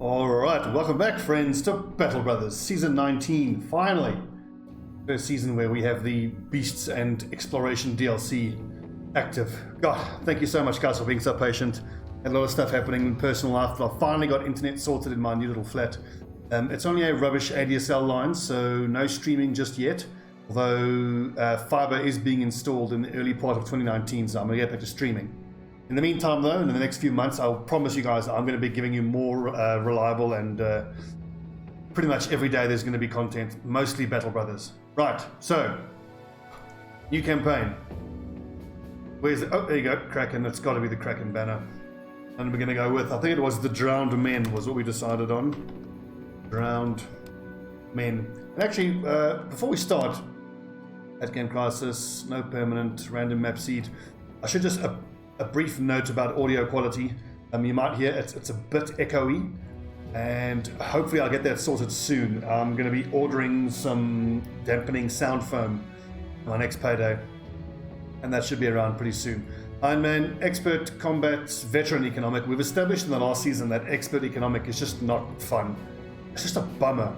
Alright, welcome back friends to Battle Brothers Season 19, finally! First season where we have the Beasts and Exploration DLC active. God, thank you so much guys for being so patient. Had a lot of stuff happening in personal life, but I finally got internet sorted in my new little flat. It's only a rubbish ADSL line, so no streaming just yet. Although fiber is being installed in the early part of 2019, so I'm going to get back to streaming. In the meantime though, in the next few months, I'll promise you guys I'm going to be giving you more reliable and pretty much every day there's going to be content, mostly Battle Brothers. Right, so, new campaign. Where's it? Oh, there you go, Kraken. It's got to be the Kraken banner. And we're going to go with, I think it was the Drowned Men was what we decided on. Drowned Men. And actually, before we start, at Game Crisis, no permanent, random map seed, I should just... A brief note about audio quality. You might hear it's a bit echoey, and hopefully I'll get that sorted soon. I'm going to be ordering some dampening sound foam on my next payday, and that should be around pretty soon. Iron Man, expert, combat, veteran economic. We've established in the last season that expert economic is just not fun. It's just a bummer.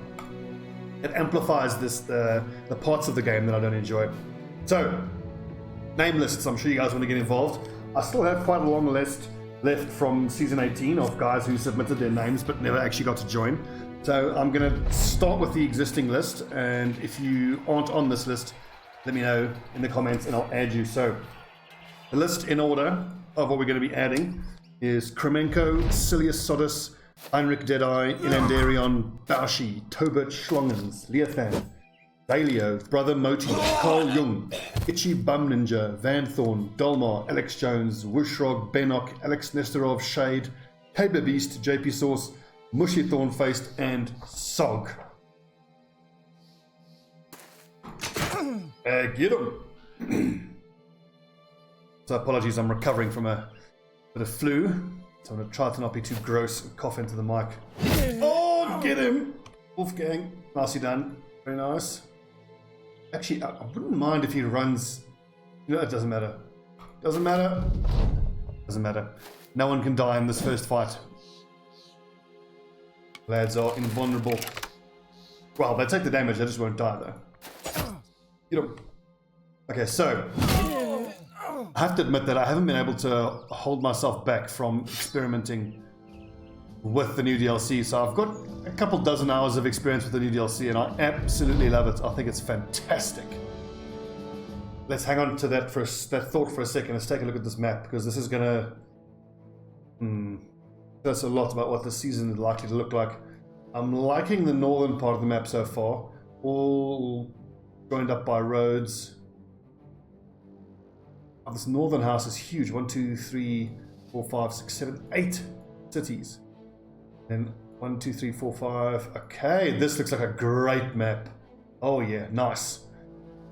It amplifies the parts of the game that I don't enjoy. So, name lists. I'm sure you guys want to get involved. I still have quite a long list left from Season 18 of guys who submitted their names but never actually got to join. So I'm going to start with the existing list, and if you aren't on this list, let me know in the comments and I'll add you. So the list in order of what we're going to be adding is Kremenko, Silius Sodus, Heinrich Deadeye, Inandarion, Baushi, Tobert Schlongens, Leothan, Valio, Brother Moti, Carl Jung, Itchy Bum Ninja, Van Thorn, Dolmar, Alex Jones, Wushrog, Benok, Alex Nestorov, Shade, Tabor Beast, JP Sauce, Mushy Thornfaced, and Sog. Get 'em! So apologies, I'm recovering from a bit of flu, so I'm going to try to not be too gross and cough into the mic. Oh, get him! Wolfgang, nicely done. Very nice. Actually, I wouldn't mind if he runs... No, it doesn't matter. Doesn't matter. Doesn't matter. No one can die in this first fight. Lads are invulnerable. Well, they take the damage, they just won't die though. You know. Okay, so... I have to admit that I haven't been able to hold myself back from experimenting with the new DLC, so I've got a couple dozen hours of experience with the new DLC and I absolutely love it. I think it's fantastic. Let's hang on to that thought for a second. Let's take a look at this map, because this is gonna tell us a lot about what the season is likely to look like. I'm liking the northern part of the map so far, all joined up by roads. Oh, this northern house is huge. 1, 2, 3, 4, 5, 6, 7, 8 cities. And 1, 2, 3, 4, 5. Okay, this looks like a great map. Oh yeah, nice.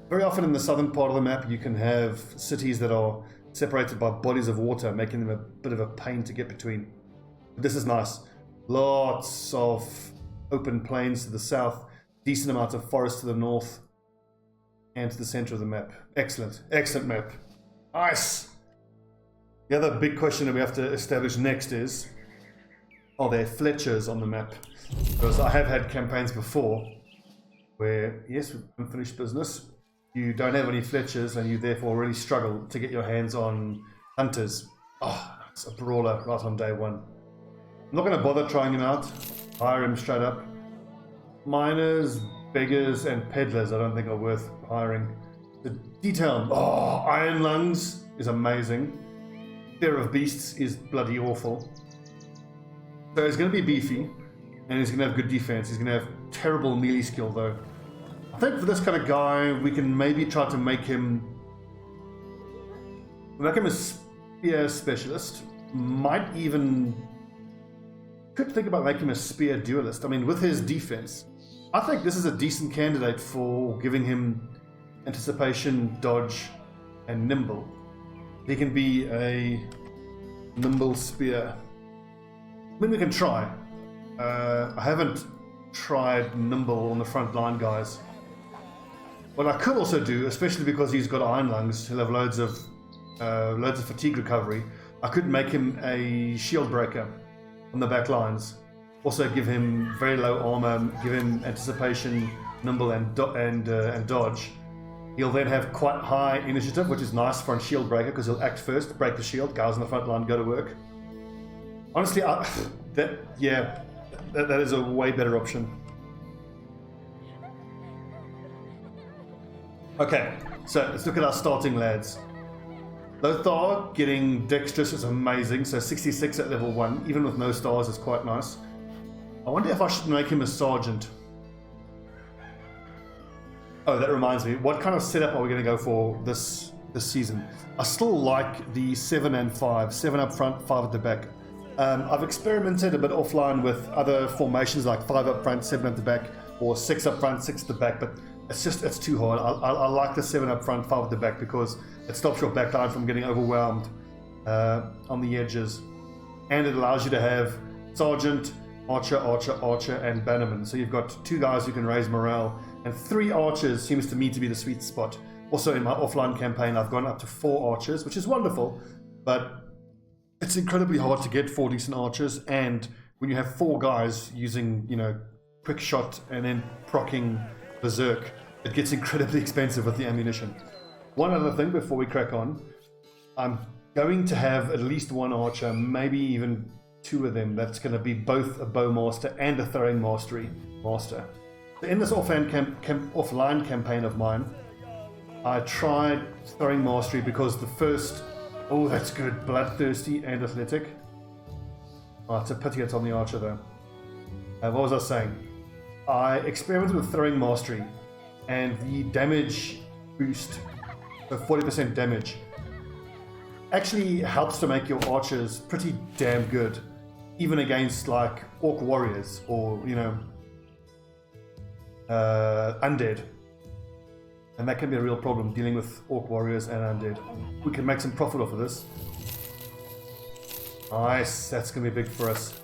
Very often in the southern part of the map, you can have cities that are separated by bodies of water, making them a bit of a pain to get between. But this is nice. Lots of open plains to the south, decent amount of forest to the north, and to the center of the map. Excellent, excellent map. Nice. The other big question that we have to establish next is, are there Fletchers on the map? Because I have had campaigns before where, yes, with unfinished business, you don't have any Fletchers and you therefore really struggle to get your hands on Hunters. Oh, it's a brawler right on day one. I'm not going to bother trying him out. Hire him straight up. Miners, beggars, and peddlers I don't think are worth hiring. The detail, oh, Iron Lungs is amazing. Fear of Beasts is bloody awful. So he's going to be beefy, and he's going to have good defense. He's going to have terrible melee skill, though. I think for this kind of guy, we can maybe try to make him a spear specialist. Might even... Could think about making him a spear duelist. I mean, with his defense, I think this is a decent candidate for giving him anticipation, dodge, and nimble. He can be a nimble spear. I mean, we can try. I haven't tried nimble on the front line, guys. What I could also do, especially because he's got Iron Lungs, he'll have loads of fatigue recovery. I could make him a shield breaker on the back lines. Also give him very low armor, give him anticipation, nimble, and dodge. He'll then have quite high initiative, which is nice for a shield breaker because he'll act first, break the shield, guys on the front line go to work. Honestly, that is a way better option. Okay, so let's look at our starting lads. Lothar getting dexterous is amazing, so 66 at level 1, even with no stars is quite nice. I wonder if I should make him a sergeant. Oh, that reminds me, what kind of setup are we going to go for this season? I still like the 7 and 5, 7 up front, 5 at the back. I've experimented a bit offline with other formations like 5 up front, 7 at the back, or 6 up front, 6 at the back, but it's too hard. I like the 7 up front, 5 at the back because it stops your back line from getting overwhelmed on the edges. And it allows you to have sergeant, archer, and bannerman. So you've got 2 guys who can raise morale, and 3 archers seems to me to be the sweet spot. Also in my offline campaign, I've gone up to 4 archers, which is wonderful, but it's incredibly hard to get 4 decent archers, and when you have 4 guys using, quick shot and then proccing berserk, it gets incredibly expensive with the ammunition. One other thing before we crack on, I'm going to have at least 1 archer, maybe even 2 of them. That's going to be both a bowmaster and a throwing master. In this offline campaign of mine, I tried throwing mastery because the first, oh that's good, bloodthirsty and athletic. Oh, it's a pity it's on the archer though. What was I saying? I experimented with throwing mastery, and the damage boost, so 40% damage, actually helps to make your archers pretty damn good, even against like orc warriors or undead. And that can be a real problem, dealing with orc warriors and undead. We can make some profit off of this. Nice, that's going to be big for us.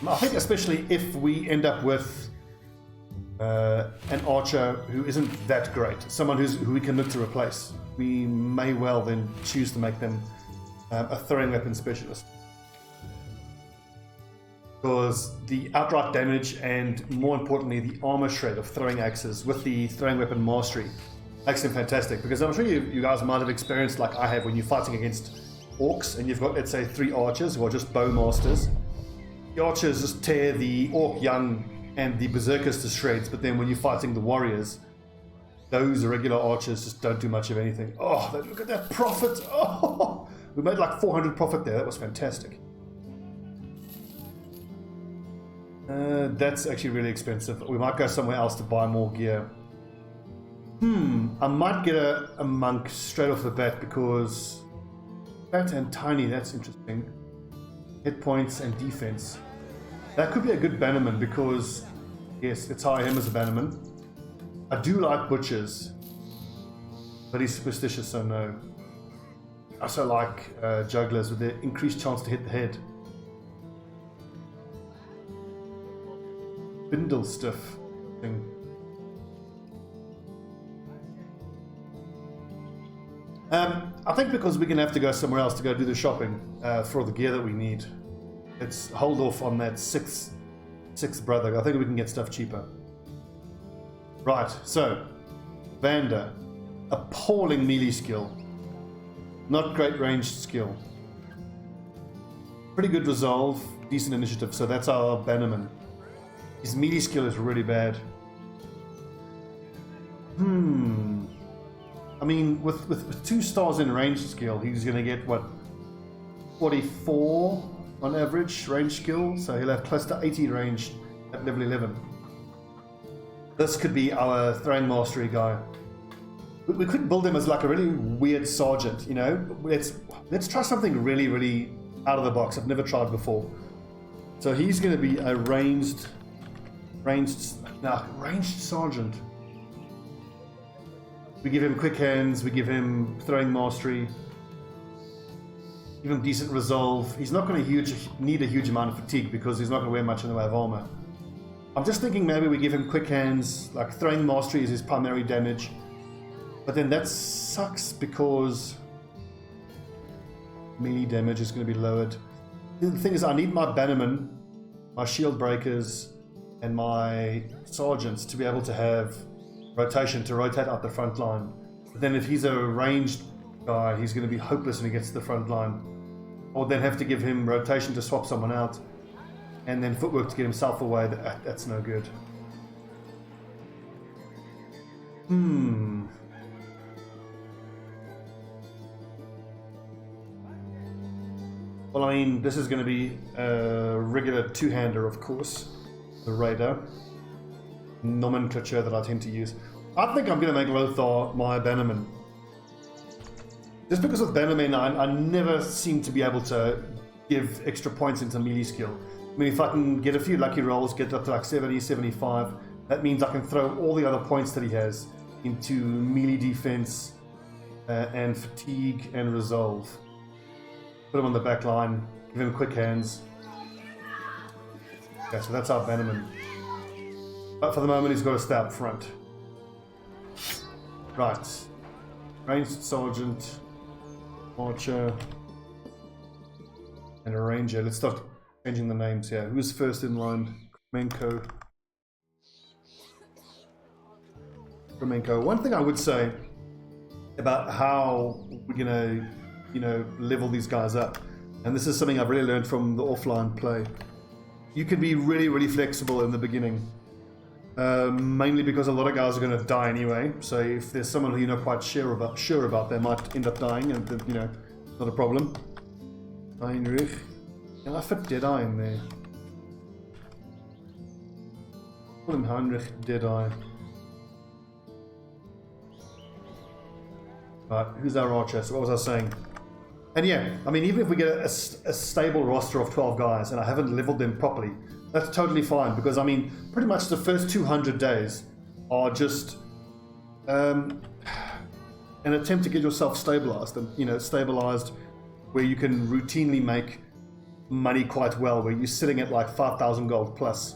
I think especially if we end up with an archer who isn't that great, someone who we can look to replace, we may well then choose to make them a throwing weapon specialist. Because the outright damage and, more importantly, the armor shred of throwing axes with the throwing weapon mastery makes them fantastic. Because I'm sure you guys might have experienced, like I have, when you're fighting against orcs and you've got, let's say, 3 archers who are just bowmasters. The archers just tear the orc young and the berserkers to shreds, but then when you're fighting the warriors, those regular archers just don't do much of anything. Oh, look at that profit! Oh, we made like 400 profit there. That was fantastic. That's actually really expensive. We might go somewhere else to buy more gear. I might get a monk straight off the bat because fat and tiny, that's interesting. Hit points and defense. That could be a good bannerman because, yes, let's hire him as a bannerman. I do like butchers, but he's superstitious, so no. I also like jugglers with their increased chance to hit the head. Bindle stuff thing. I think because we're going to have to go somewhere else to go do the shopping for the gear that we need. Let's hold off on that sixth brother. I think we can get stuff cheaper. Right, so Vander, appalling melee skill, not great ranged skill, pretty good resolve, decent initiative, so that's our bannerman. His melee skill is really bad. I mean, with 2 stars in ranged skill, he's going to get, what, 44 on average range skill, so he'll have close to 80 range at level 11. This could be our throwing mastery guy. We could build him as like a really weird sergeant, Let's try something really, really out of the box. I've never tried before. So he's going to be a ranged sergeant. We give him quick hands, we give him throwing mastery, give him decent resolve. He's not going to need a huge amount of fatigue because he's not going to wear much in the way of armor. I'm just thinking maybe we give him quick hands, like throwing mastery is his primary damage. But then that sucks because melee damage is going to be lowered. The thing is, I need my bannermen, my shield breakers, and my sergeants to be able to have rotation, to rotate up the front line. But then if he's a ranged guy, he's going to be hopeless when he gets to the front line. Or then have to give him rotation to swap someone out, and then footwork to get himself away. That's no good. Well, I mean, this is going to be a regular two-hander, of course. The Raider. Nomenclature that I tend to use. I think I'm going to make Lothar my bannerman. Just because with bannermen, I never seem to be able to give extra points into melee skill. I mean, if I can get a few lucky rolls, get up to like 70, 75, that means I can throw all the other points that he has into melee defense and fatigue and resolve. Put him on the back line, give him quick hands. Okay, so that's our bannerman. But for the moment, he's got to stay up front. Right. Ranged sergeant, archer, and a ranger. Let's start changing the names here. Who's first in line? Kremenko. One thing I would say about how we're gonna, level these guys up, and this is something I've really learned from the offline play. You can be really, really flexible in the beginning, mainly because a lot of guys are going to die anyway. So if there's someone who you're not quite sure about, they might end up dying, and not a problem. Heinrich, can I fit Deadeye in there? Call him Heinrich Deadeye. Right, who's our archer? So what was I saying? And yeah, I mean, even if we get a stable roster of 12 guys and I haven't leveled them properly, that's totally fine, because I mean, pretty much the first 200 days are just an attempt to get yourself stabilized, and stabilized where you can routinely make money quite well, where you're sitting at like 5,000 gold plus,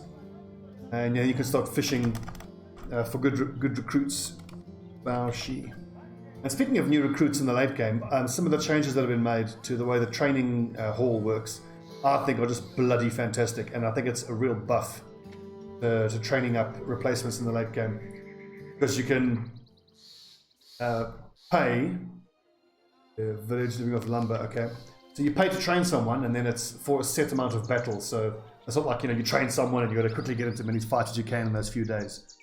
and you can start fishing for good recruits. Baoshi. And speaking of new recruits in the late game, some of the changes that have been made to the way the training hall works, I think are just bloody fantastic, and I think it's a real buff to training up replacements in the late game, because you can pay the village living off lumber. Okay, so you pay to train someone, and then it's for a set amount of battles. So it's not like you train someone and you got to quickly get into as many fights as you can in those few days.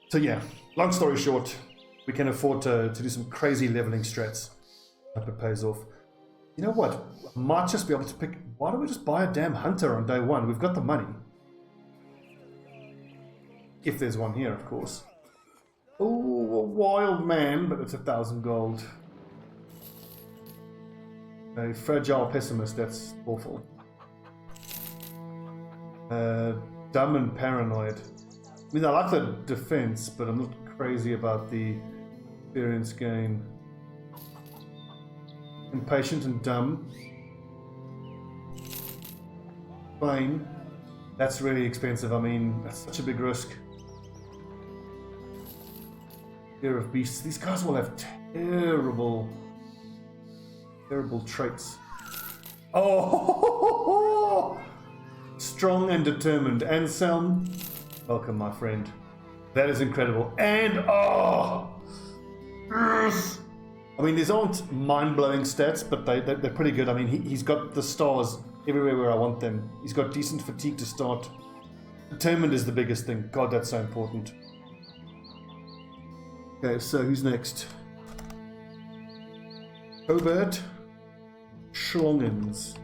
So yeah, long story short, we can afford to do some crazy leveling strats. Hope it pays off. You know what? I might just be able to pick... Why don't we just buy a damn hunter on day one? We've got the money. If there's one here, of course. Oh, a wild man, but it's 1,000 gold. A fragile pessimist, that's awful. Dumb and paranoid. I mean, I like the defense, but I'm not crazy about the experience gain. Impatient and dumb. Plain. That's really expensive. I mean, that's such a big risk. Fear of beasts. These guys will have terrible traits. Oh! Strong and determined. Anselm, welcome, my friend. That is incredible. And I mean, these aren't mind-blowing stats, but they're pretty good. I mean, he's got the stars everywhere where I want them. He's got decent fatigue to start. Determined is the biggest thing. God, that's so important. Okay, so who's next? Hobart Schlongens.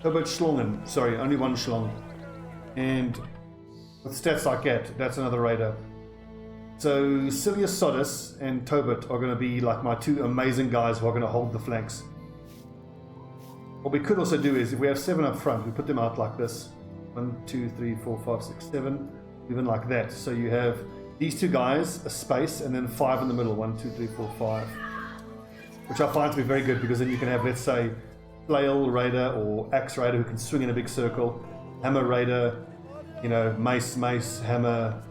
Hobart Schlongen. Sorry, only one Schlong. And with stats I get, that's another raider. So Silius Sodus and Tobit are going to be like my two amazing guys who are going to hold the flanks. What we could also do is, if we have 7 up front, we put them out like this. 1, 2, 3, 4, 5, 6, 7. Even like that. So you have these two guys, a space, and then 5 in the middle. 1, 2, 3, 4, 5. Which I find to be very good, because then you can have, let's say, flail raider or axe raider who can swing in a big circle. Hammer raider, mace, hammer,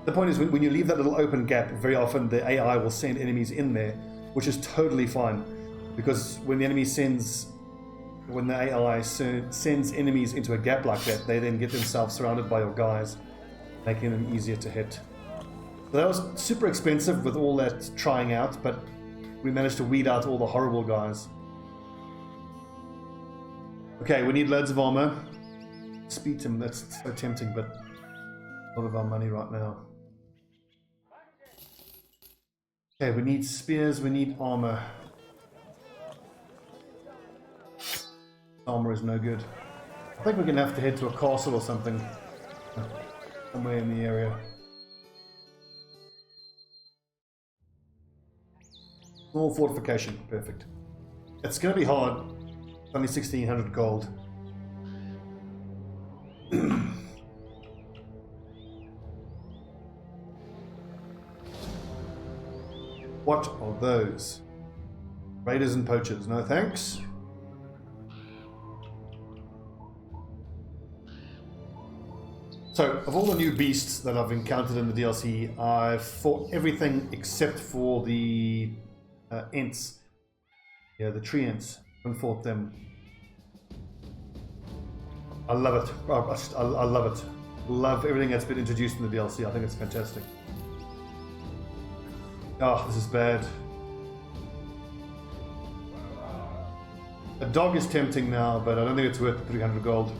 The point is, when you leave that little open gap, very often the AI will send enemies in there, which is totally fine, because when the AI sends enemies into a gap like that, they then get themselves surrounded by your guys, making them easier to hit. So that was super expensive with all that trying out, but we managed to weed out all the horrible guys. Okay, we need loads of armor. Speed him, that's so tempting, but a lot of our money right now. Okay, we need spears, we need armor. Armor is no good. I think we're going to have to head to a castle or something. Somewhere in the area. Small fortification, perfect. It's going to be hard. It's only 1600 gold. What are those? Raiders and poachers, no thanks. So, of all the new beasts that I've encountered in the DLC, I've fought everything except for the Ents. Yeah, the tree Ents. I haven't fought them. I love it. I love it. Love everything that's been introduced in the DLC. I think it's fantastic. Oh, this is bad. A dog is tempting now, but I don't think it's worth the 300 gold.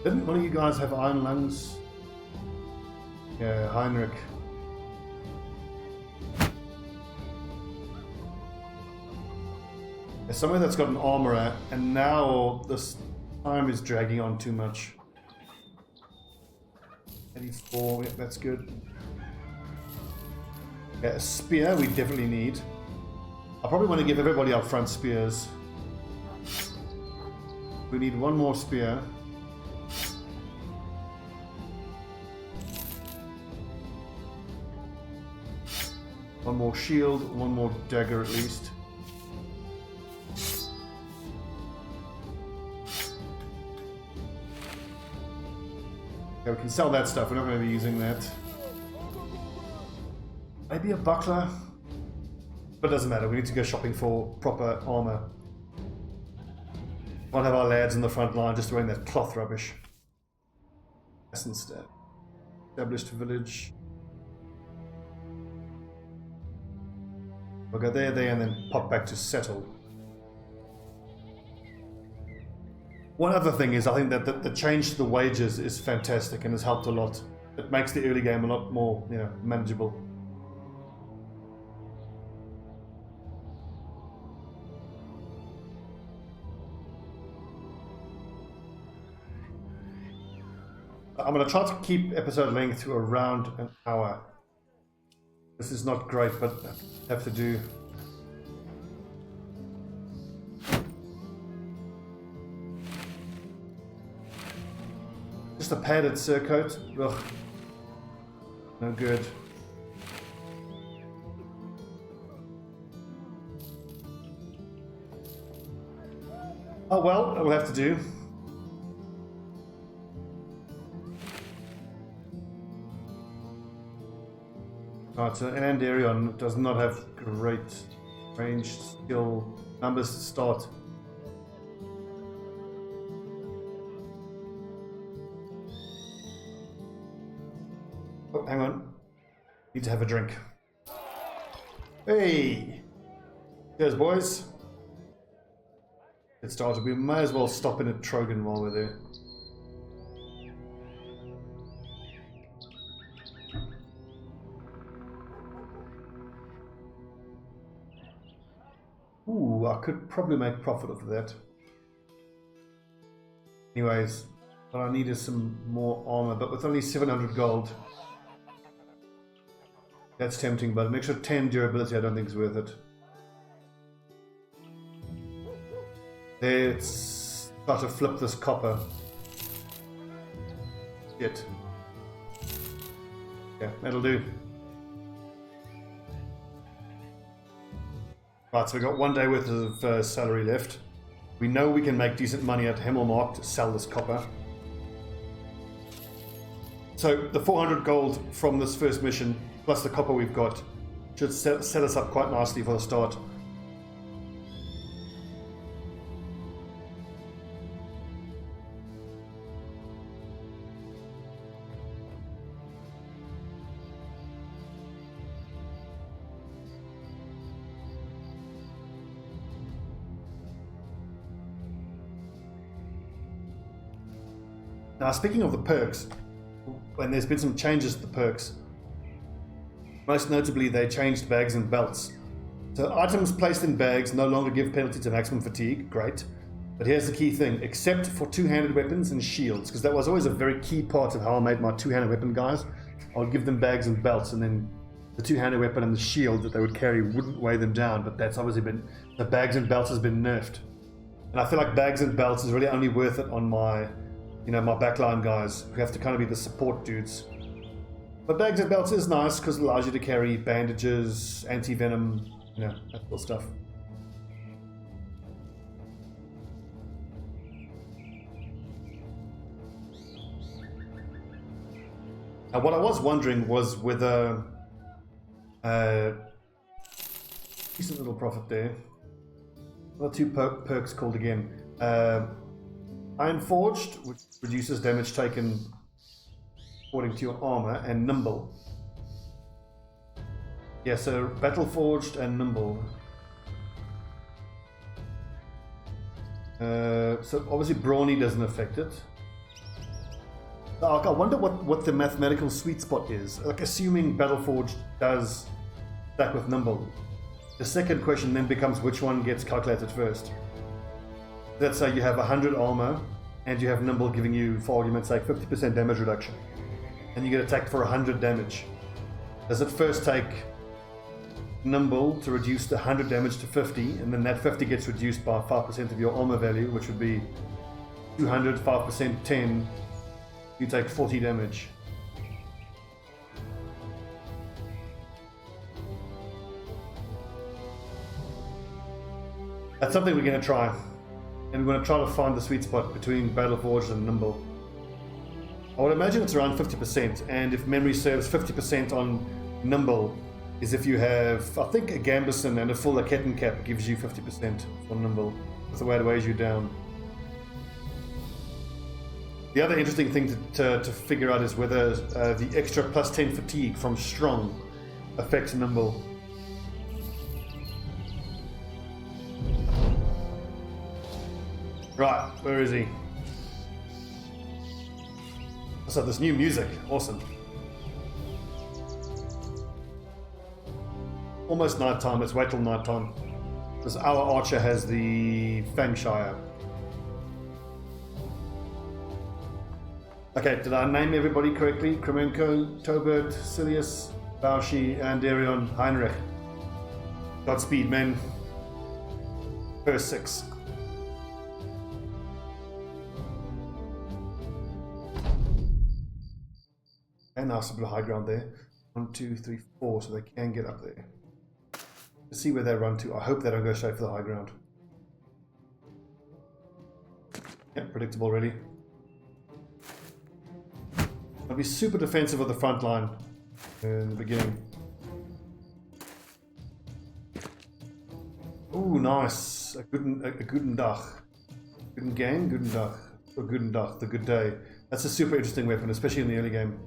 Didn't one of you guys have iron lungs? Yeah, Heinrich. There's somewhere that's got an armorer, and now this time is dragging on too much. 84, yeah, that's good. Yeah, a spear we definitely need. I probably want to give everybody up front spears. We need one more spear. One more shield, one more dagger at least. Yeah, we can sell that stuff, we're not going to be using that. Maybe a buckler? But it doesn't matter, we need to go shopping for proper armor. Can't have our lads in the front line just wearing that cloth rubbish. Established village. We'll go there, and then pop back to settle. One other thing is, I think that the change to the wages is fantastic and has helped a lot. It makes the early game a lot more, manageable. I'm going to try to keep episode length to around an hour. This is not great, but I have to do. Just a padded surcoat. Ugh. No good. Oh well, it will have to do. Right, so an Andarion does not have great range skill numbers to start. Oh, hang on. Need to have a drink. Hey! Cheers, boys. Get started. We may as well stop in at Trogan while we're there. Ooh, I could probably make profit of that. Anyways, what I need is some more armor, but with only 700 gold. That's tempting, but an extra 10 durability I don't think is worth it. Let's try to flip this copper. Shit. Yeah, that'll do. Right, so we've got 1 day worth of salary left. We know we can make decent money at Hemmelmark to sell this copper. So the 400 gold from this first mission, plus the copper we've got, should set us up quite nicely for the start. Now, speaking of the perks, when there's been some changes to the perks, most notably they changed bags and belts. So items placed in bags no longer give penalty to maximum fatigue, great. But here's the key thing, except for two-handed weapons and shields, because that was always a very key part of how I made my two-handed weapon guys. I'll give them bags and belts, and then the two-handed weapon and the shield that they would carry wouldn't weigh them down, but that's obviously been, the bags and belts has been nerfed. And I feel like bags and belts is really only worth it on my, my backline guys who have to kind of be the support dudes. But bags and belts is nice because it allows you to carry bandages, anti-venom, that sort of stuff. Now, what I was wondering was whether decent little profit there. What are two perks called again? Iron Forged, which reduces damage taken according to your armor, and Nimble. Yeah, so Battle Forged and Nimble. So obviously Brawny doesn't affect it. I wonder what the mathematical sweet spot is. Like, assuming Battle Forged does stack with Nimble, the second question then becomes which one gets calculated first. Let's say you have 100 armor and you have Nimble giving you, for argument's sake, 50% damage reduction, and you get attacked for 100 damage. Does it first take Nimble to reduce the 100 damage to 50, and then that 50 gets reduced by 5% of your armor value, which would be 200, 5%, 10, you take 40 damage. That's something we're going to try. And we're going to try to find the sweet spot between Battle Forged and Nimble. I would imagine it's around 50%, and if memory serves, 50% on Nimble is if you have, I think, a Gambison and a full Ketton cap gives you 50% for Nimble. That's the way it weighs you down. The other interesting thing to figure out is whether the extra plus 10 fatigue from Strong affects Nimble. Right, where is he? So this new music, awesome. Almost nighttime, let's wait till nighttime. Because our archer has the Fangshire. Okay, did I name everybody correctly? Kremenko, Tobert, Silius, Baushi, and Darion Heinrich. Godspeed, men. Verse 6. And nice a bit of high ground there. 1, 2, 3, 4, so they can get up there. Let's see where they run to. I hope they don't go straight for the high ground. Yeah, predictable already. I'll be super defensive of the front line in the beginning. Ooh, nice. A guten Dach. Guten Gang, guten Dach. Or guten Dach, the good day. That's a super interesting weapon, especially in the early game.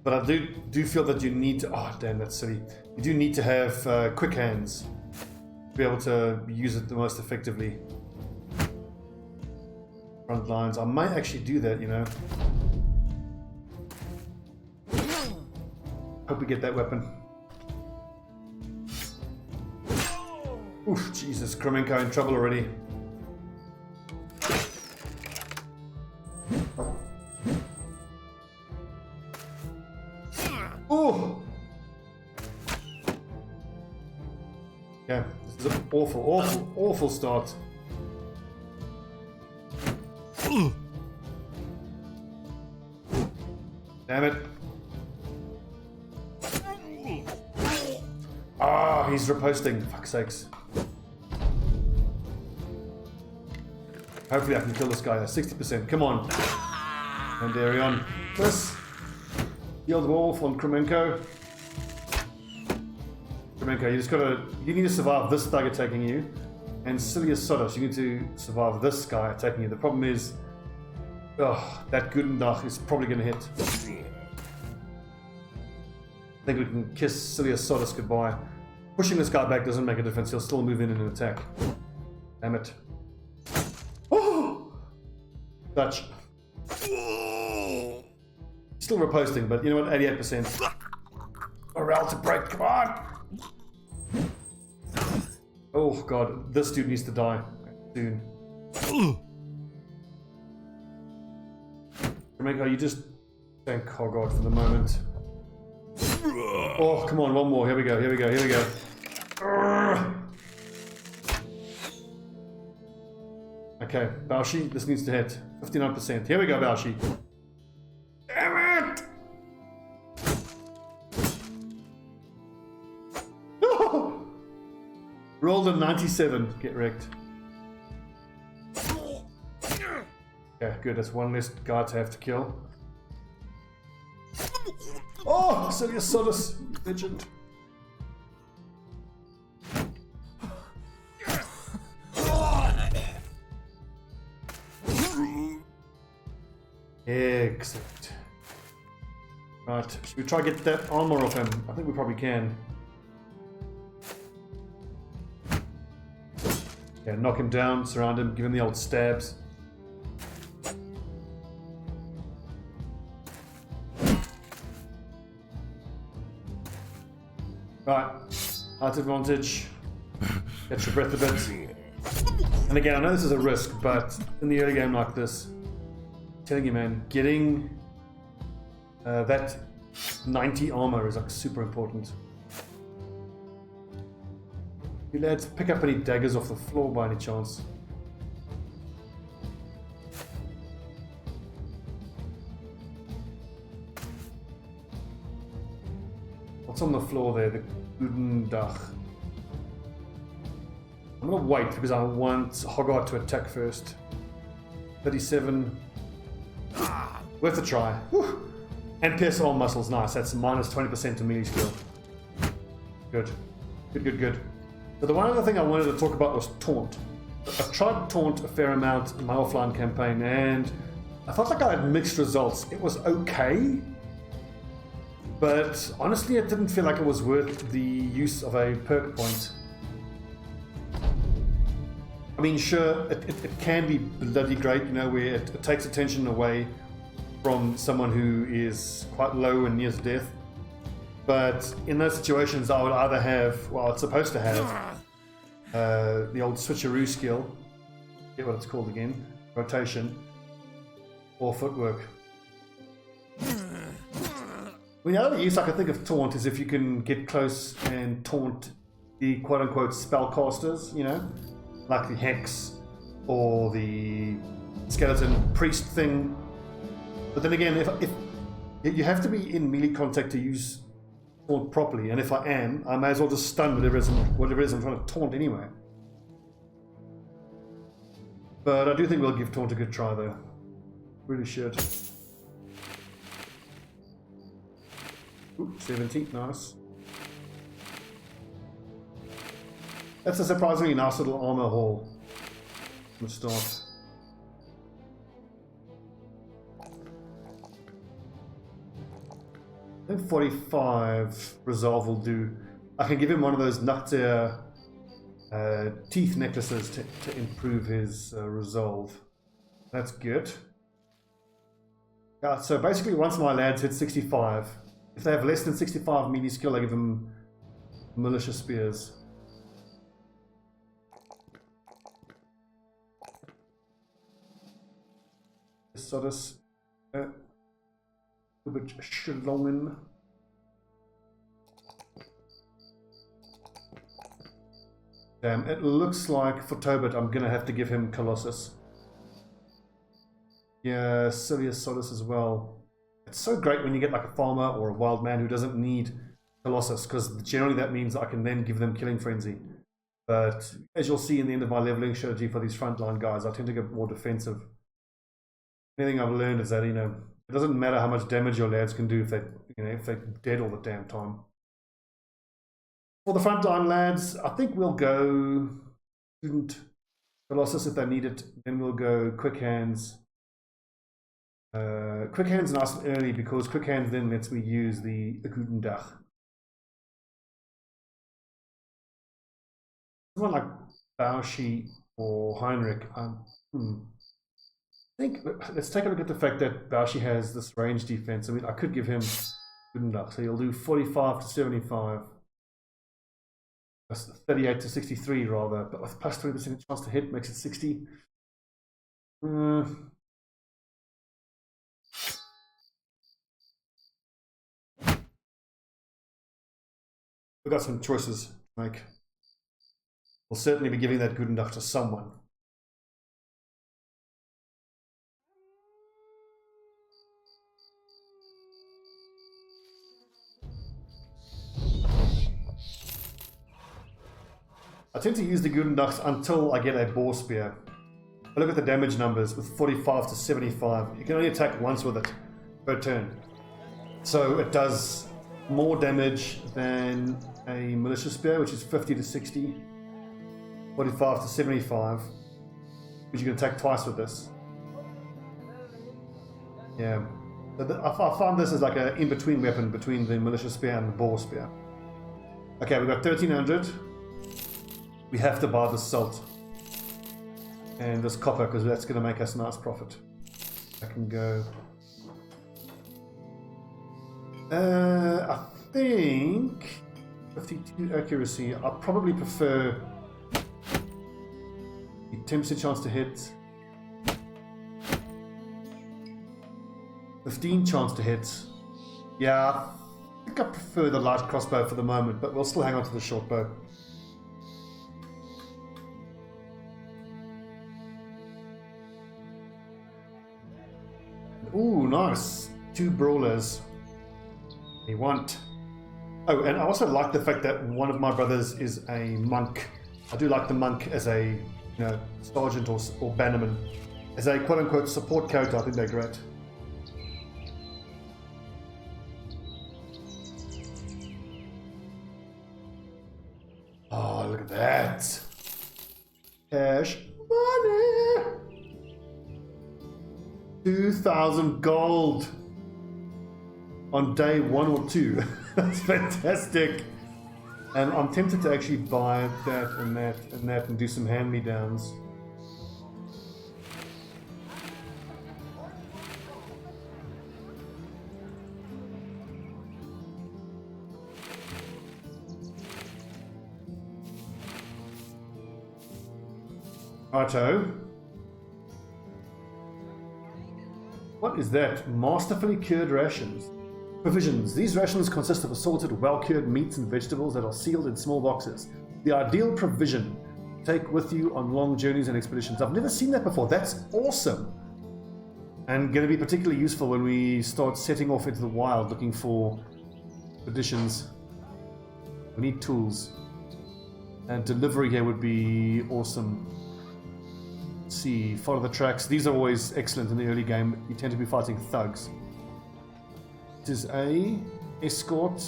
But I do feel that you need to, oh damn, that's silly. You do need to have quick hands to be able to use it the most effectively. Front lines, I might actually do that, Hope we get that weapon. Oof, Jesus, Kremenko in trouble already. Oh! Yeah, this is an awful start. Damn it. Ah, he's riposting, fuck's sakes. Hopefully I can kill this guy. 60%. Come on. And there we on. This. Heal the wolf on Kremenko. Kremenko, you need to survive this thug attacking you. And Silius Sodos, you need to survive this guy attacking you. The problem is, that Gudendach is probably going to hit. I think we can kiss Silius Sodos goodbye. Pushing this guy back doesn't make a difference. He'll still move in and attack. Damn it. Oh! Dutch. Still reposting, but you know what? 88%. Morale to break. Come on! Oh god, this dude needs to die soon. Jamaica, you just thank oh god for the moment. Oh, come on, one more. Here we go, here we go, here we go. Okay, Baoshi, this needs to hit. 59%. Here we go, Baoshi. Damn it! Rolled a 97. Get wrecked. Okay, good. That's one less guy to have to kill. Oh, Silius Sodos, legend. Excellent. Right, should we try to get that armor off him? I think we probably can. Yeah, knock him down, surround him, give him the old stabs. Right, height advantage. Get your breath a bit. And again, I know this is a risk, but in the early game like this, I'm telling you man, getting that 90 armor is like super important. You lads pick up any daggers off the floor by any chance? What's on the floor there? The Gudendach. I'm gonna wait because I want Hogarth to attack first. 37. Worth a try. Whew. And pierce all muscles, nice. That's minus 20% to melee skill. Good. Good, good, good. So the one other thing I wanted to talk about was taunt. I've tried taunt a fair amount in my offline campaign and I felt like I had mixed results. It was okay, but honestly it didn't feel like it was worth the use of a perk point. I mean sure, it can be bloody great, you know, where it takes attention away from someone who is quite low and near death. But in those situations, I would either have, well, it's supposed to have the old switcheroo skill, get what it's called again, rotation, or footwork. Well, the other use I can think of taunt is if you can get close and taunt the quote-unquote spellcasters, you know, like the Hex or the skeleton priest thing. But then again, if you have to be in melee contact to use taunt properly, and if I am, I may as well just stun whatever it is I'm trying to taunt anyway. But I do think we'll give taunt a good try though. Really should. Ooh, 17, nice. That's a surprisingly nice little armor haul. Let's start. I think 45 resolve will do. I can give him one of those Noctia teeth necklaces to improve his resolve. That's good. Yeah, so basically once my lads hit 65, if they have less than 65 melee skill, I give them militia spears. Sodus. A bit shalomim. Damn, it looks like for Tobit I'm gonna have to give him Colossus. Yeah, Silius Sodos as well. It's so great when you get like a farmer or a wild man who doesn't need Colossus, because generally that means I can then give them Killing Frenzy. But as you'll see in the end of my leveling strategy for these frontline guys, I tend to get more defensive. Anything I've learned is that, you know, it doesn't matter how much damage your lads can do if they, you know, if they're dead all the damn time. For the frontline lads, I think we'll go student Colossus if they need it. Then we'll go quick hands. Quick hands nice and early because quick hands then lets me use the Guten Tag. Someone like Baushi or Heinrich. I think let's take a look at the fact that Baushi has this range defense. I mean, I could give him Guten Tag, so he'll do 45 to 75. That's 38 to 63 rather, but with plus 20% chance to hit makes it 60. We've got some choices to make. We'll certainly be giving that Guten Tag to someone. I tend to use the Guten Tags until I get a boar spear. I look at the damage numbers with 45 to 75. You can only attack once with it per turn. So it does more damage than a militia spear, which is 50 to 60. 45 to 75. Because you can attack twice with this. Yeah. So I found this as like an in-between weapon between the militia spear and the boar spear. Okay, we've got 1300. We have to buy the salt and this copper because that's going to make us a nice profit. I can go. I think 52 accuracy. I probably prefer the 10% chance to hit, 15 chance to hit. Yeah, I think I prefer the light crossbow for the moment, but we'll still hang on to the short bow. Ooh, nice. 2 brawlers. We want. Oh, and I also like the fact that one of my brothers is a monk. I do like the monk as a, you know, sergeant or bannerman. As a quote-unquote support character, I think they're great. Oh, look at that. Cash money. 2,000 gold on day 1 or 2. That's fantastic. And I'm tempted to actually buy that and that and that and do some hand-me-downs. Righto. What is that? Masterfully cured rations. Provisions. These rations consist of assorted, well-cured meats and vegetables that are sealed in small boxes. The ideal provision to take with you on long journeys and expeditions. I've never seen that before. That's awesome. And going to be particularly useful when we start setting off into the wild looking for additions. We need tools. And delivery here would be awesome. See, follow the tracks. These are always excellent in the early game. You tend to be fighting thugs. It is a escort,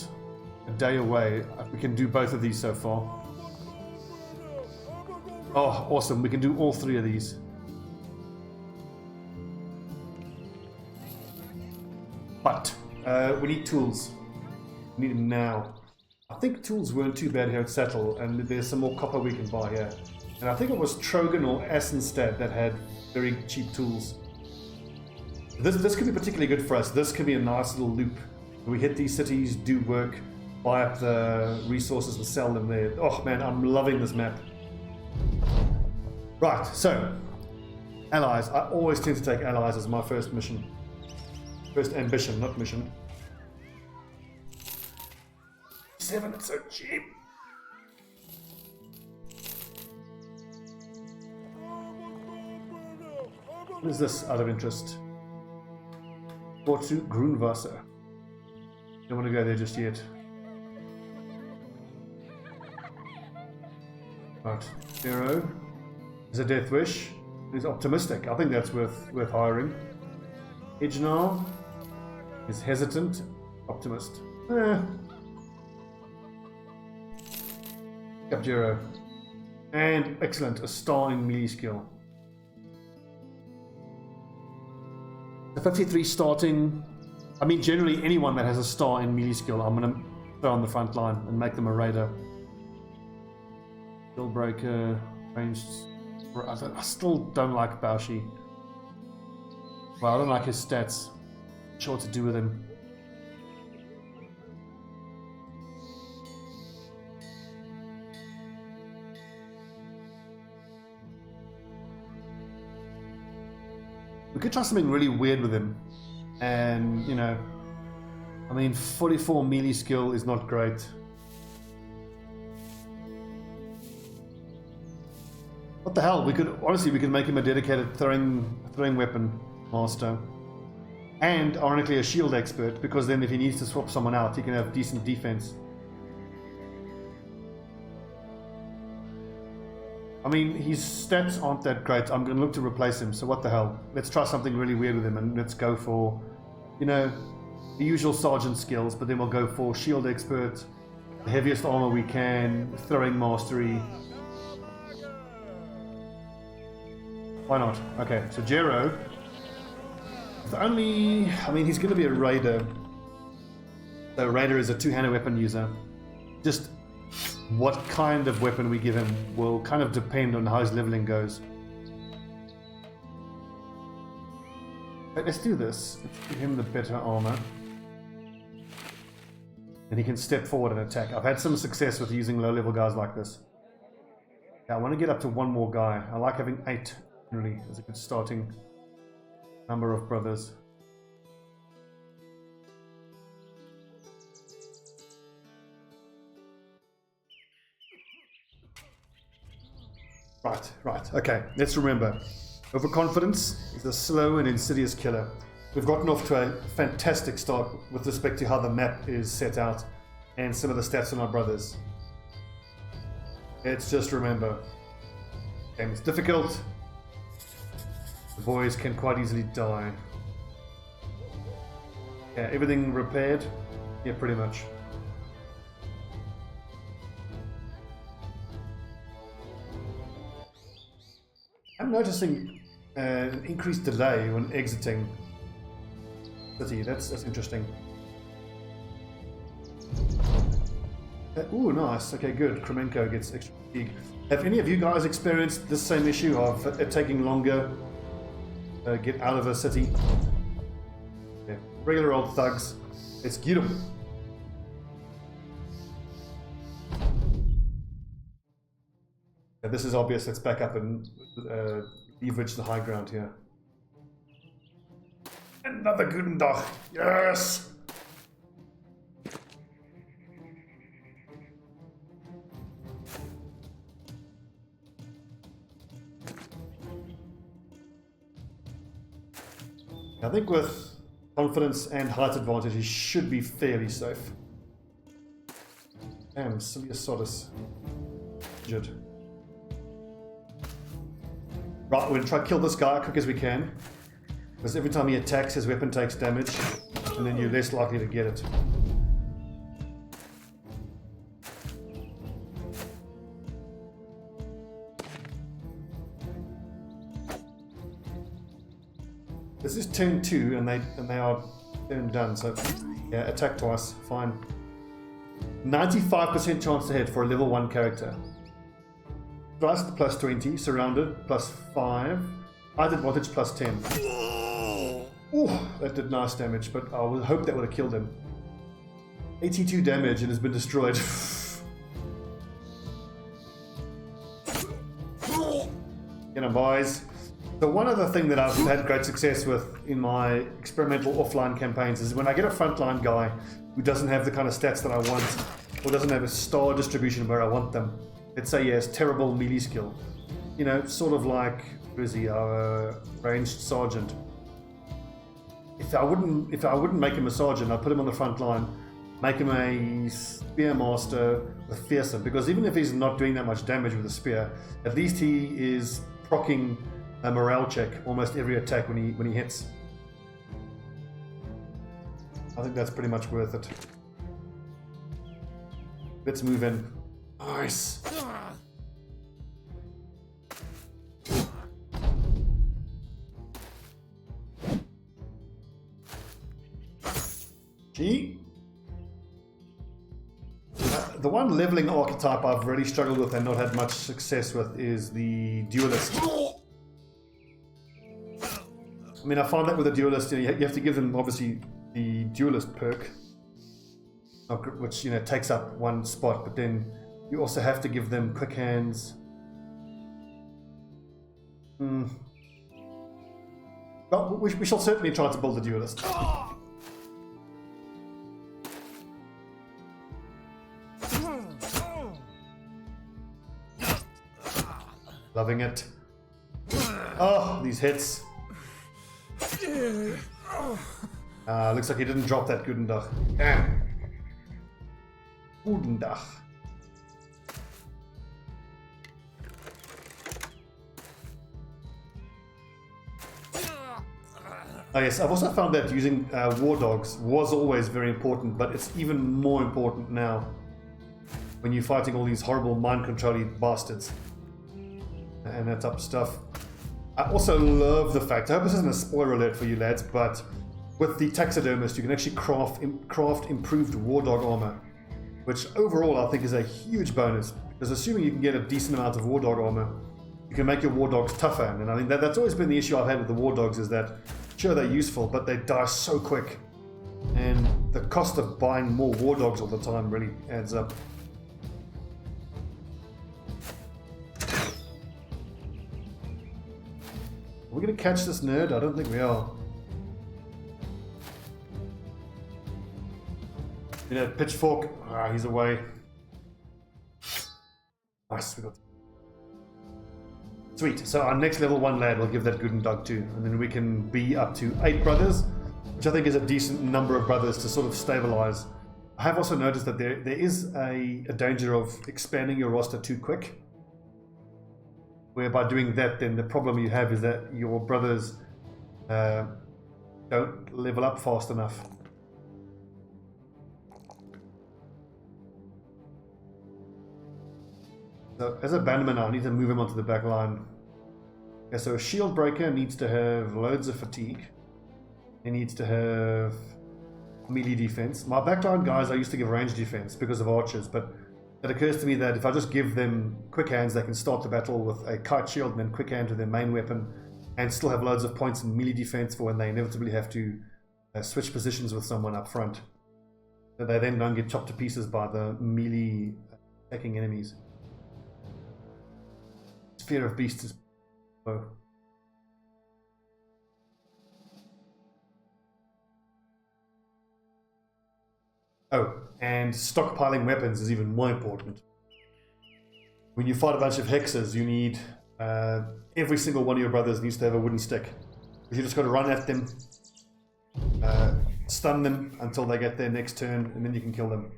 a day away. We can do both of these so far. Oh, awesome. We can do all 3 of these. But we need tools. We need them now. I think tools weren't too bad here at Settle, and there's some more copper we can buy here. And I think it was Trogan or Assenstad that had very cheap tools. This could be particularly good for us. This could be a nice little loop. We hit these cities, do work, buy up the resources and sell them there. Oh man, I'm loving this map. Right, so allies. I always tend to take allies as my first mission. First ambition, not mission. 7, it's so cheap. What is this out of interest? Portu Grunwasser. Don't want to go there just yet. Right, Zero is a death wish. He's optimistic. I think that's worth hiring. Edgenal is hesitant, optimist. Zero. And excellent, a star in melee skill. The 53 starting. I mean, generally anyone that has a star in melee skill, I'm gonna throw on the front line and make them a raider. Skill breaker, ranged. I still don't like Baoshi. Well, I don't like his stats. Not sure what to do with him. We could try something really weird with him. And, you know, I mean, 44 melee skill is not great. What the hell? We could make him a dedicated throwing weapon master. And, ironically, a shield expert, because then if he needs to swap someone out, he can have decent defense. I mean, his stats aren't that great. I'm going to look to replace him, so what the hell? Let's try something really weird with him, and let's go for, you know, the usual sergeant skills, but then we'll go for shield expert, the heaviest armor we can, throwing mastery. Why not? Okay, so Jero. I mean, he's going to be a raider. The raider is a two-handed weapon user. Just what kind of weapon we give him will kind of depend on how his leveling goes. But let's do this. Let's give him the better armor. And he can step forward and attack. I've had some success with using low-level guys like this. Yeah, I want to get up to one more guy. I like having 8, really, as a good starting number of brothers. Right. Okay, let's remember. Overconfidence is a slow and insidious killer. We've gotten off to a fantastic start with respect to how the map is set out and some of the stats on our brothers. Let's just remember. Game is difficult. The boys can quite easily die. Yeah, everything repaired? Yeah, pretty much. I'm noticing an increased delay when exiting city. That's interesting. Ooh, nice. Okay, good. Kremenko gets extra fatigue. Have any of you guys experienced this same issue of it taking longer to get out of a city? Yeah, regular old thugs. Let's get them. Yeah, this is obvious. Let's back up and leverage the high ground here. Another Gutendach. Yes! I think with confidence and height advantage, he should be fairly safe. Damn, Sylvia Sodus. Injured. Right, we're going to try to kill this guy as quick as we can. Because every time he attacks, his weapon takes damage. And then you're less likely to get it. This is turn 2 and they are turn done, so yeah, attack twice, fine. 95% chance to hit for a level 1 character. Thrust plus 20, surrounded plus 5, height advantage plus 10. Ooh, that did nice damage, but I would hope that would have killed him. 82 damage and has been destroyed. Get him, boys. So one other thing that I've had great success with in my experimental offline campaigns is when I get a frontline guy who doesn't have the kind of stats that I want, or doesn't have a star distribution where I want them. Let's say he has terrible melee skill. You know, sort of like, who is he, our ranged sergeant. If I wouldn't make him a sergeant, I'd put him on the front line, make him a spear master with fearsome, because even if he's not doing that much damage with the spear, at least he is proccing a morale check almost every attack when he hits. I think that's pretty much worth it. Let's move in. Nice. Gee. The one leveling archetype I've really struggled with and not had much success with is the duelist. I mean, I find that with a duelist, you have to give them obviously the duelist perk, which takes up one spot, but then you also have to give them quick hands. Well, we shall certainly try to build a duelist. Loving it. Oh, these hits. Looks like he didn't drop that Gudendach. Damn. Gudendach. Oh yes, I've also found that using war dogs was always very important, but it's even more important now when you're fighting all these horrible mind-controlling bastards and that type of stuff. I also love the fact, I hope this isn't a spoiler alert for you lads, but with the taxidermist you can actually craft improved war dog armor, which overall I think is a huge bonus, because assuming you can get a decent amount of war dog armor, you can make your war dogs tougher. And I think that's always been the issue I've had with the war dogs, is that sure they're useful, but they die so quick, and the cost of buying more war dogs all the time really adds up. Are we going to catch this nerd? I don't think we are. Pitchfork. He's away. Nice, we got. Sweet. So our next level 1 lad will give that Gudendog to, and then we can be up to 8 brothers, which I think is a decent number of brothers to sort of stabilize. I have also noticed that there is a danger of expanding your roster too quick, where by doing that, then the problem you have is that your brothers don't level up fast enough. So as a bannerman, I need to move him onto the back line. Okay, so a shield breaker needs to have loads of fatigue. He needs to have melee defense. My backline guys I used to give range defense because of archers, but it occurs to me that if I just give them quick hands, they can start the battle with a kite shield and then quick hand to their main weapon, and still have loads of points in melee defense for when they inevitably have to switch positions with someone up front. So they then don't get chopped to pieces by the melee attacking enemies. Fear of beasts is low. Oh, and stockpiling weapons is even more important. When you fight a bunch of hexes, you need every single one of your brothers needs to have a wooden stick. You just got to run at them, stun them until they get their next turn, and then you can kill them.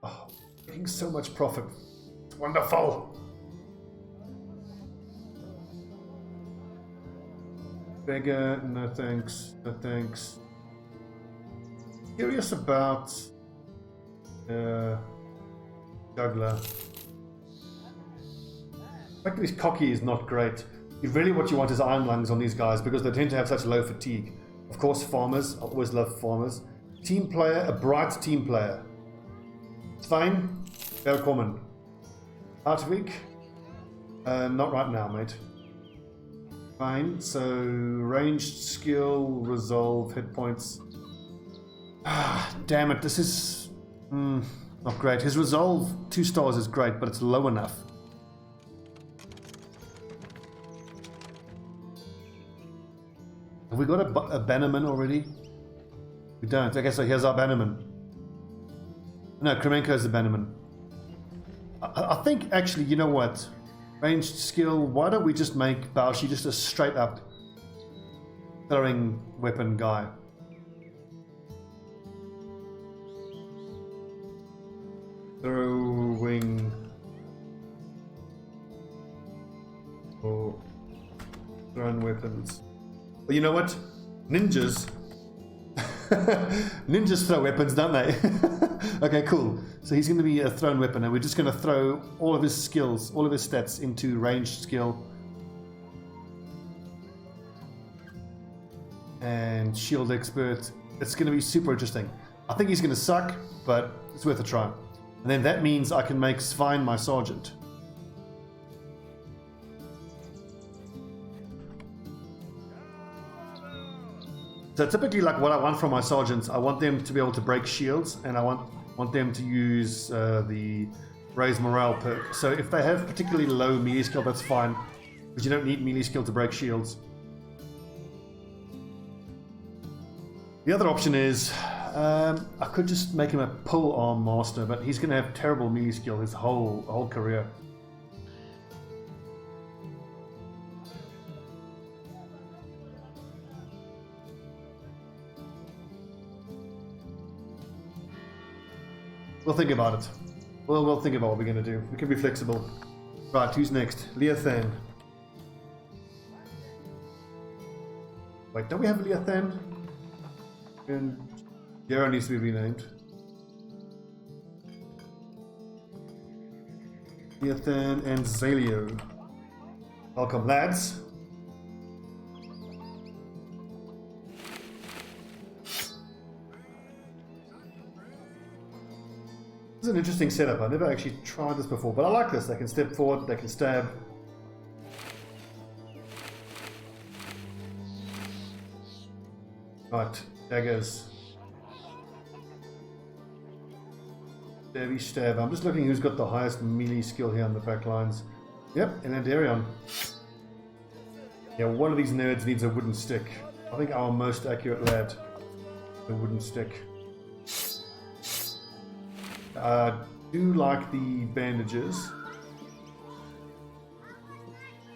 Oh, getting so much profit. It's wonderful. Beggar, no thanks, no thanks. Curious about juggler. The fact that he's cocky is not great. Really what you want is iron lungs on these guys because they tend to have such low fatigue. Of course, farmers. I always love farmers. Team player, a bright team player. It's fine. Welcome. Art week? Not right now, mate. Fine. So ranged skill, resolve, hit points. Ah, damn it. This is not great. His resolve 2 stars is great, but it's low enough. Have we got a bannerman already? We don't. Okay, so here's our bannerman. No, Kremenko is the bannerman. I think, actually, you know what? Ranged skill, why don't we just make Baushi just a straight up throwing weapon guy? Throwing. Or thrown weapons. Well, you know what? Ninjas. Ninjas throw weapons, don't they? Okay, cool. So he's going to be a thrown weapon, and we're just going to throw all of his skills, all of his stats into ranged skill. And shield expert. It's going to be super interesting. I think he's going to suck, but it's worth a try. And then that means I can make Svein my sergeant. So typically, like what I want from my sergeants, I want them to be able to break shields, and I want them to use the raise morale perk. So if they have particularly low melee skill, that's fine, because you don't need melee skill to break shields. The other option is I could just make him a pole arm master, but he's going to have terrible melee skill his whole career. We'll think about it. We'll think about what we're going to do. We can be flexible. Right, who's next? Leothan. Wait, don't we have Leothan? And Gera needs to be renamed. Leothan and Zalio. Welcome, lads. This is an interesting setup. I've never actually tried this before, but I like this. They can step forward, they can stab. Right, daggers. Stabby stab. I'm just looking who's got the highest melee skill here on the back lines. Yep, and Darion. Yeah, one of these nerds needs a wooden stick. I think our most accurate lad, a wooden stick. I do like the bandages.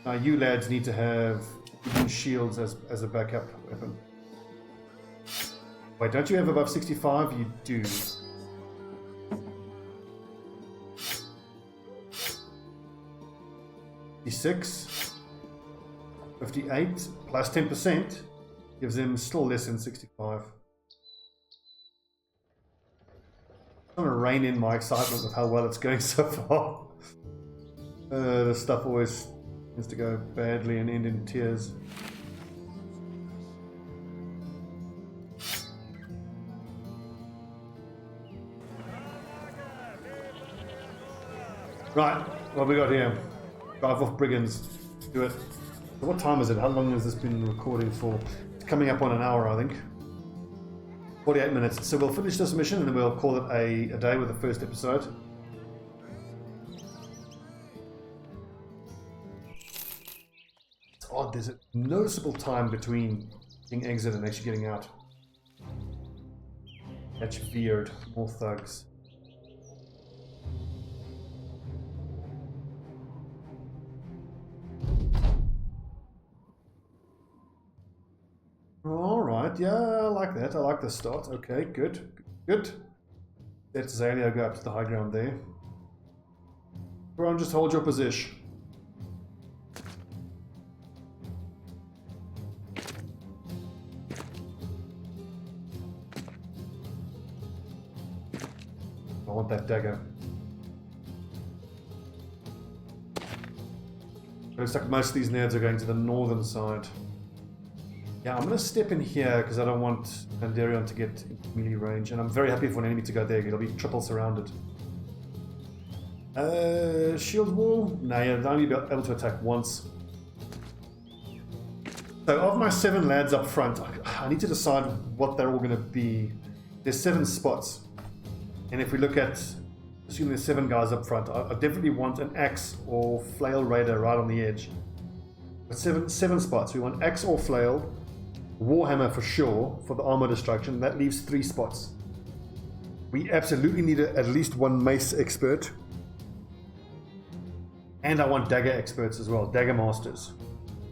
Now you lads need to have wooden shields as a backup weapon. Wait, don't you have above 65? You do. $56, 58 plus 10% gives him still less than 65. I'm trying to rein in my excitement with how well it's going so far. This stuff always tends to go badly and end in tears. Right, what we got here? Drive off brigands. Do it. So what time is it? How long has this been recording for? It's coming up on an hour, I think. 48 minutes. So we'll finish this mission and then we'll call it a day with the first episode. It's odd, there's a noticeable time between getting exit and actually getting out. That's weird. More thugs. Alright, yeah, I like that. I like the start. Okay, good. Good. Let Zalio go up to the high ground there. Everyone just hold your position. I want that dagger. Looks like most of these nerds are going to the northern side. Yeah, I'm going to step in here because I don't want Pandarion to get into melee range, and I'm very happy for an enemy to go there. It'll be triple surrounded. Shield wall? No, yeah, they'll only be able to attack once. So of my 7 lads up front, I need to decide what they're all going to be. There's 7 spots, and if we look at, assuming there's 7 guys up front, I definitely want an axe or flail raider right on the edge. But 7 spots. We want axe or flail. Warhammer for sure for the armor destruction. That leaves 3 spots. We absolutely need at least 1 mace expert, and I want dagger experts as well, dagger masters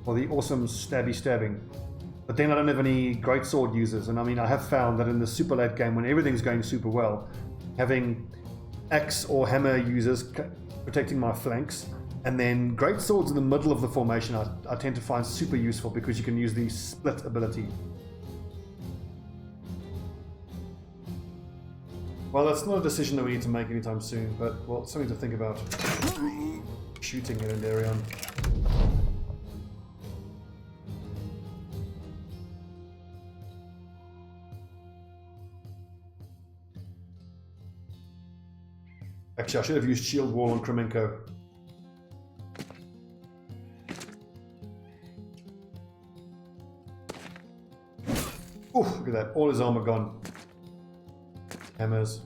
for the awesome stabby stabbing. But then I don't have any greatsword users, and I mean I have found that in the super late game when everything's going super well, having axe or hammer users protecting my flanks. And then great swords in the middle of the formation I tend to find super useful because you can use the split ability. Well, that's not a decision that we need to make anytime soon, but well, something to think about. Shooting it in Darion. Actually, I should have used shield wall on Kremenko. Ooh, look at that. All his armor gone. Hammers.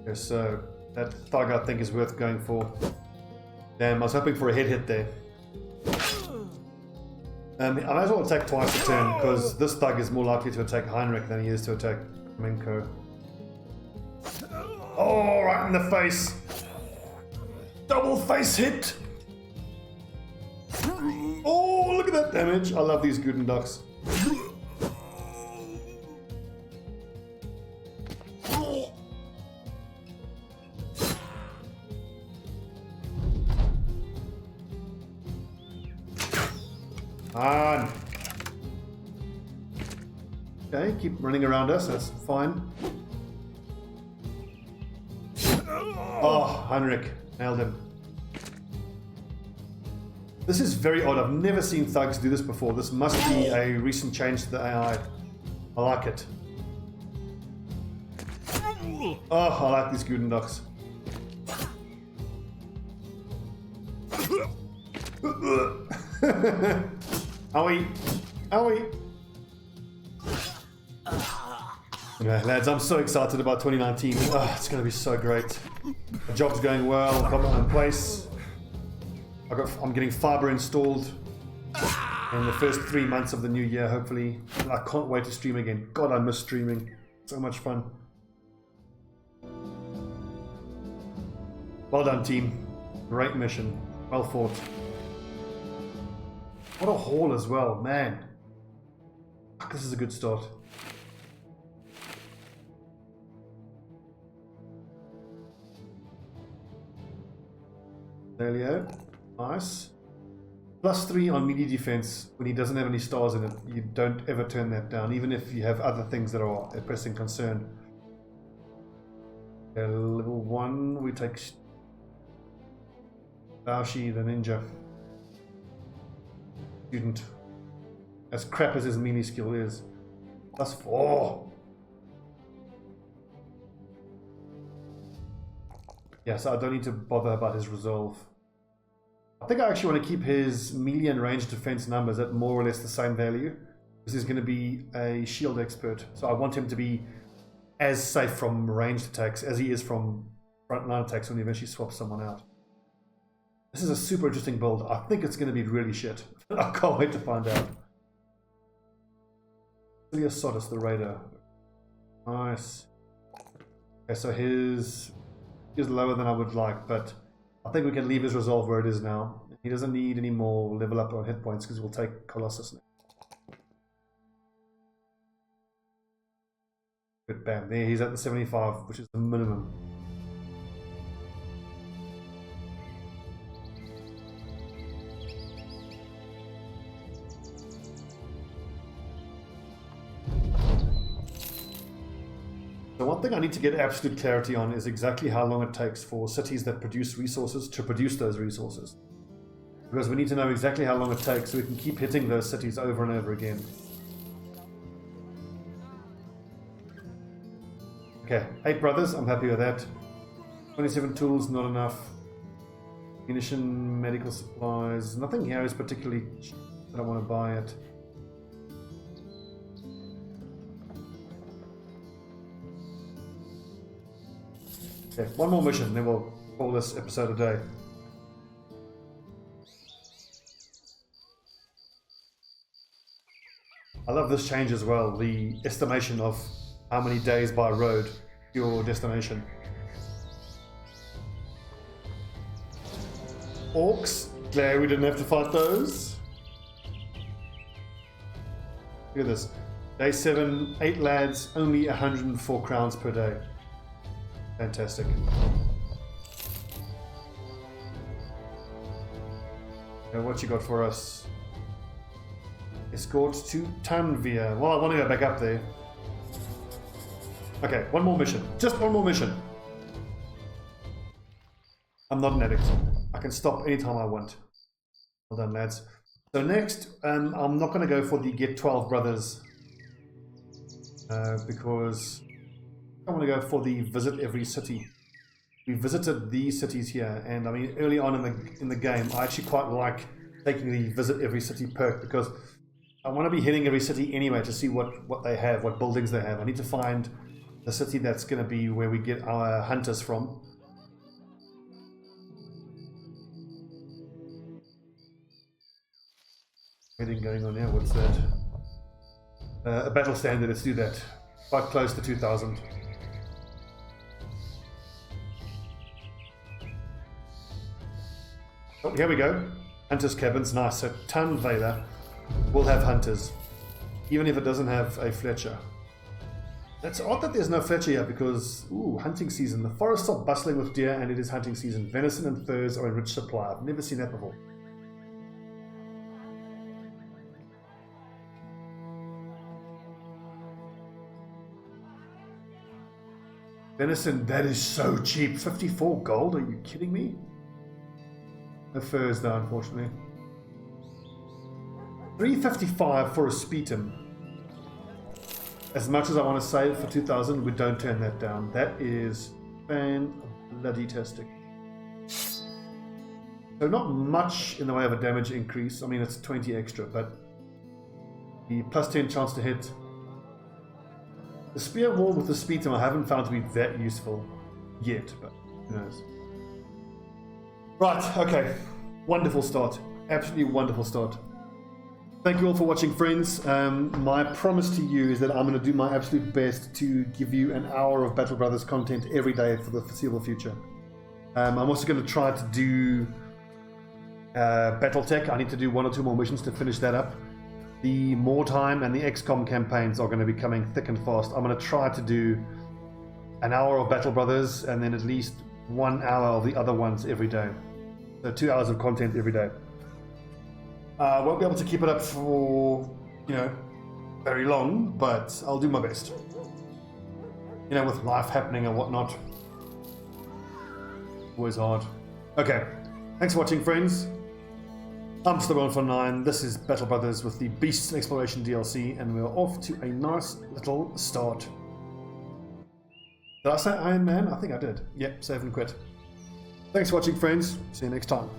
Okay, so that thug I think is worth going for. Damn, I was hoping for a head hit there. I might as well attack twice a turn because this thug is more likely to attack Heinrich than he is to attack Minko. Oh, right in the face! Double face hit! Oh, look at that damage! I love these Guten ducks. On. Okay, keep running around us, that's fine. Oh, Heinrich, nailed him. This is very odd, I've never seen thugs do this before. This must be a recent change to the AI. I like it. Oh, I like these Guten ducks. Owie! Owie! Okay, lads, I'm so excited about 2019. Oh, it's going to be so great. The job's going well, got my own place. I'm getting fiber installed in the first 3 months of the new year, hopefully. And I can't wait to stream again. God, I miss streaming. So much fun. Well done, team. Great mission. Well fought. What a haul as well, man. This is a good start. Delio. Nice. +3 on melee defense when he doesn't have any stars in it. You don't ever turn that down, even if you have other things that are a pressing concern. Okay, level 1, we take Daoshi the ninja. Student. As crap as his melee skill is. +4. Yeah, so I don't need to bother about his resolve. I think I actually want to keep his melee and range defense numbers at more or less the same value. This is going to be a shield expert, so I want him to be as safe from ranged attacks as he is from frontline attacks when he eventually swaps someone out. This is a super interesting build. I think it's going to be really shit. I can't wait to find out. Ilya Sodus, the Raider. Nice. Okay, so his is lower than I would like, but I think we can leave his resolve where it is now. He doesn't need any more level up on hit points because we'll take Colossus next. Good, bam. There, he's at the 75, which is the minimum. The one thing I need to get absolute clarity on is exactly how long it takes for cities that produce resources to produce those resources. Because we need to know exactly how long it takes so we can keep hitting those cities over and over again. Okay, 8 brothers, I'm happy with that. 27 tools, not enough. Munition, medical supplies, nothing here is particularly cheap. I don't want to buy it. Okay, one more mission, then we'll call this episode a day. I love this change as well, the estimation of how many days by road to your destination. Orcs, glad we didn't have to fight those. Look at this. Day 7, 8 lads, only 104 crowns per day. Fantastic. Now what you got for us? Escort to Tanvia. Well, I want to go back up there. Okay, one more mission. Just one more mission. I'm not an addict. I can stop anytime I want. Well done, lads. So next, I'm not going to go for the get 12 brothers because I want to go for the visit every city. We visited these cities here, and I mean early on in the game, I actually quite like taking the visit every city perk because I want to be hitting every city anyway to see what they have, what buildings they have. I need to find the city that's going to be where we get our hunters from. Anything going on here? What's that? A battle standard, let's do that. Quite close to 2000. Oh, here we go. Hunters' cabins, nice. So Tanvia will have hunters, even if it doesn't have a Fletcher. That's odd that there's no Fletcher here because, ooh, hunting season. The forests are bustling with deer and it is hunting season. Venison and furs are in rich supply. I've never seen that before. Venison, that is so cheap. 54 gold, are you kidding me? No furs though, unfortunately. 355 for a Spetum. As much as I want to save for 2000, we don't turn that down. That is fan-bloody-tastic. So not much in the way of a damage increase. I mean, it's 20 extra, but the plus 10 chance to hit. The spear wall with the Spetum I haven't found to be that useful yet, but who knows. Right, okay. Wonderful start. Absolutely wonderful start. Thank you all for watching, friends. My promise to you is that I'm going to do my absolute best to give you an hour of Battle Brothers content every day for the foreseeable future. I'm also going to try to do Battletech. I need to do 1 or 2 more missions to finish that up. The More Time and the XCOM campaigns are going to be coming thick and fast. I'm going to try to do an hour of Battle Brothers and then at least 1 hour of the other ones every day. So 2 hours of content every day. I won't be able to keep it up for, very long, but I'll do my best. With life happening and whatnot. Always hard. Okay, thanks for watching, friends. I'm Stobbie149. This is Battle Brothers with the Beasts and Exploration DLC, and we're off to a nice little start. Did I say Iron Man? I think I did. Yep, save and quit. Thanks for watching, friends. See you next time.